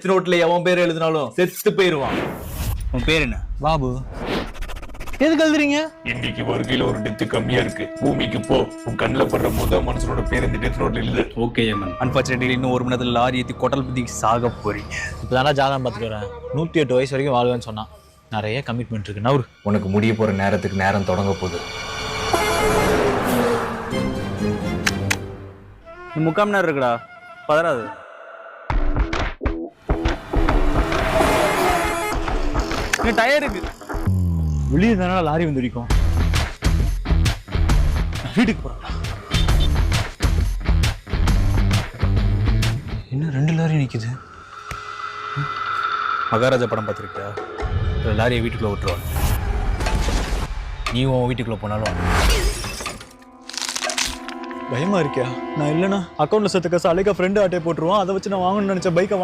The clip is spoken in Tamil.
டெத் நோட்ல எவன் பேர் எழுதினாலும் செத்து போயிருவான். உன் பேர் என்ன? பாபு. எதுக்கு எழுதுறீங்க? இன்னைக்கு வருகையில ஒரு டெத்து கம்மியா இருக்கு. பூமிக்கு போ, உன் கண்ணில் படுற மனுஷனோட பேர் இந்த டெத் நோட்ல இல்ல. ஓகே அம்மன். அன்பார்ச்சுனேட்லி இன்னும் 1 மணி நேரத்துல லாரி ஏத்தி கொட்டல் பத்தி சாக போறீங்க. இப்பதானே ஜாதகம் பார்த்துட்டு வரேன். 108 வயசு வரைக்கும் வாழ்வேன்னு சொன்னான். நிறைய கமிட்மெண்ட் இருக்கு. நவுரு. உனக்கு முடிய போற நேரத்துக்கு நேரம் தொடங்க போகுது. 3/4 மணி நேரம் இருக்குடா, பதறாது. டயர் இருக்கு. வெளியே தானே லாரி வந்து இடிக்கும். வீட்டுக்கு போறேன். இன்னும் 2 லாரி நிக்குது. மகாராஜா படம் பார்த்துருக்கியா? லாரியை வீட்டுக்குள்ள விட்டுருவாங்க. நீ உன் வீட்டுக்குள்ள போனாலும் பயமா இருக்கியா? நான் இல்லைன்னா அக்கௌண்ட்ல சேர்த்த காசு அழைக்க ஃப்ரெண்டு ஆட்டை போட்டுருவான். அதை வச்சு நான் வாங்கணும்னு நினைச்ச பைக்கை